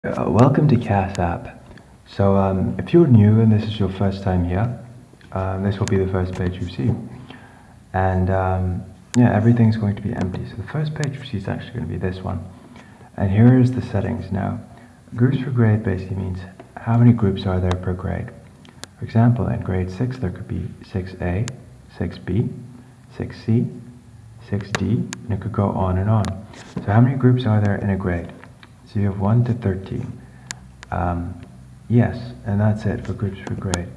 Welcome to QassApp. So if you're new and this is your first time here, this will be the first page you see. And yeah, everything's going to be empty. So the first page you see is actually going to be this one. And here is the settings now. Groups per grade basically means how many groups are there per grade. For example, in grade 6 there could be 6A, 6B, 6C, 6D, and it could go on and on. So how many groups are there in a grade? So you have 1 to 13. Yes, and that's it for groups per grade.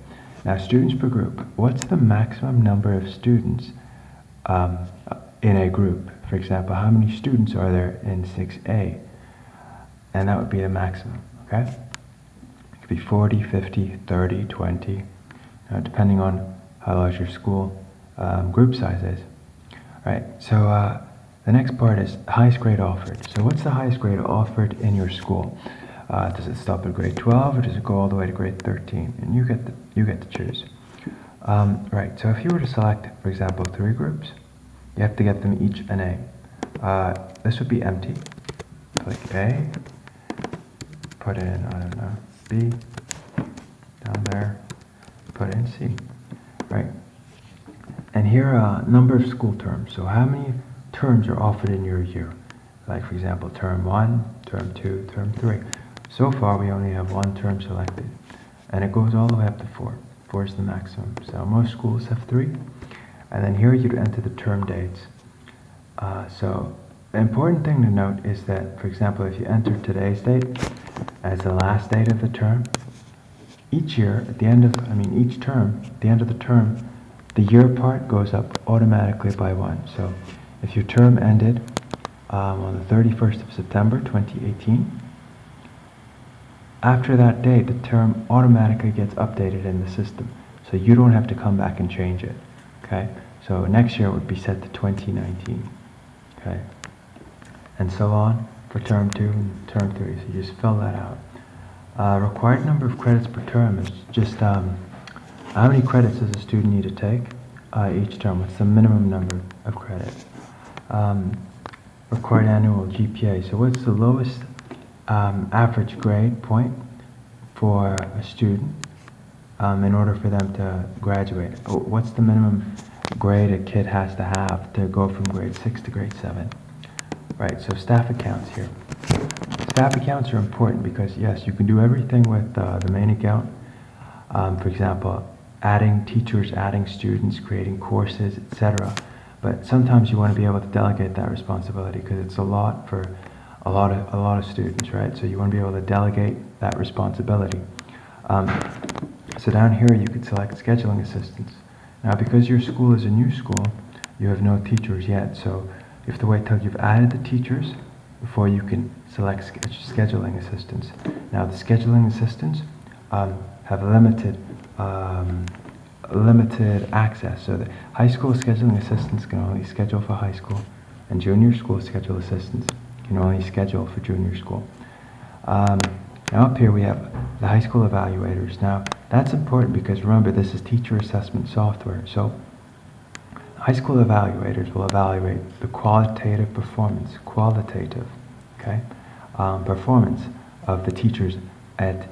Now students per group. What's the maximum number of students in a group? For example, how many students are there in 6A? And that would be the maximum, okay? It could be 40, 50, 30, 20, depending on how large your school group size is. All right, so the next part is highest grade offered. So what's the highest grade offered in your school? Does it stop at grade 12 or does it go all the way to grade 13? And you get to choose. Right, so if you were to select, for example, 3 groups, you have to get them each an A. This would be empty. Click A, put in, I don't know, B, down there, put in C, right? And here are number of school terms. So how many terms are offered in your year? Like for example, term 1, term 2, term 3. So far we only have 1 term selected. And it goes all the way up to 4. 4 is the maximum. So most schools have 3. And then here you'd enter the term dates. So the important thing to note is that, for example, if you enter today's date as the last date of the term, each year, at the end of, each term, at the end of the term, the year part goes up automatically by 1. So if your term ended on the 31st of September 2018, after that date, the term automatically gets updated in the system. So you don't have to come back and change it. Okay? So next year it would be set to 2019. Okay? And so on for term 2 and term 3. So you just fill that out. Required number of credits per term is just how many credits does a student need to take each term? What's the minimum number of credits? Required annual GPA. So what's the lowest average grade point for a student in order for them to graduate? What's the minimum grade a kid has to have to go from grade 6 to grade 7? Right, so staff accounts here. Staff accounts are important because yes, you can do everything with the main account. For example, adding teachers, adding students, creating courses, etc. But sometimes you want to be able to delegate that responsibility because it's a lot for a lot of students, right? So you want to be able to delegate that responsibility. So down here you could select scheduling assistants. Now because your school is a new school, you have no teachers yet, so you have to wait till you've added the teachers before you can select scheduling assistants. Now the scheduling assistants have limited access. So the high school scheduling assistants can only schedule for high school, and junior school schedule assistants can only schedule for junior school. Now up here we have the high school evaluators. Now that's important because remember this is teacher assessment software. So high school evaluators will evaluate the qualitative, okay, performance of the teachers at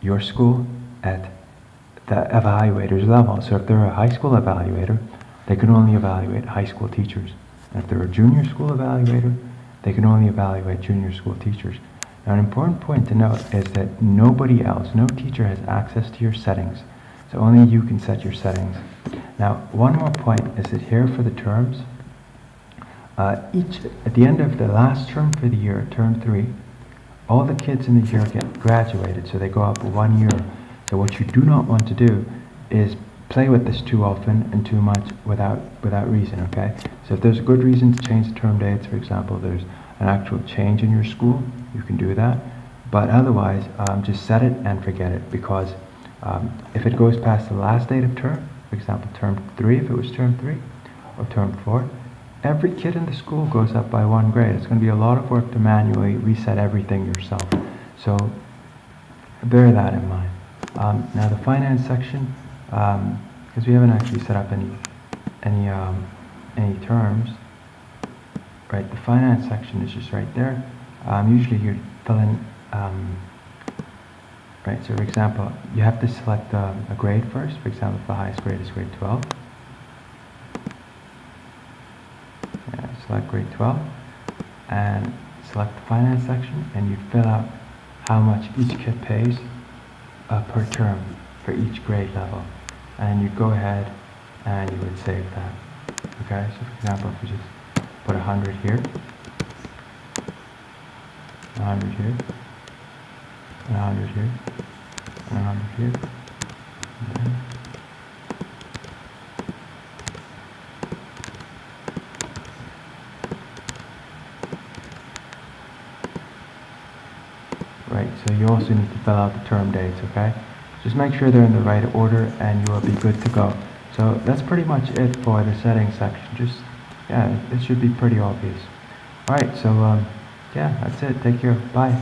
your school at the evaluator's level. So if they're a high school evaluator, they can only evaluate high school teachers. And if they're a junior school evaluator, they can only evaluate junior school teachers. Now an important point to note is that nobody else, no teacher has access to your settings. So only you can set your settings. Now one more point is that here for the terms, at the end of the last term for the year, term 3, all the kids in the year get graduated, so they go up 1 year. So what you do not want to do is play with this too often and too much without reason, okay? So if there's a good reason to change the term dates, for example, there's an actual change in your school, you can do that. But otherwise, just set it and forget it, because if it goes past the last date of term, for example, term 3, if it was term 3, or term 4, every kid in the school goes up by 1 grade. It's going to be a lot of work to manually reset everything yourself. So bear that in mind. Now the finance section, because we haven't actually set up any terms, right? The finance section is just right there. Usually you fill in right, so for example, you have to select a grade first. For example, if the highest grade is grade 12. Yeah, select grade 12 and select the finance section, and you fill out how much each kid pays per term for each grade level. And you go ahead and you would save that. Okay, so for example, if we just put 100 here, 100 here, and 100 here, and 100 here. Okay. Right, so you also need to fill out the term dates, okay? Just make sure they're in the right order and you will be good to go. So that's pretty much it for the settings section. Just, yeah, it should be pretty obvious. Alright, so yeah, that's it. Take care. Bye.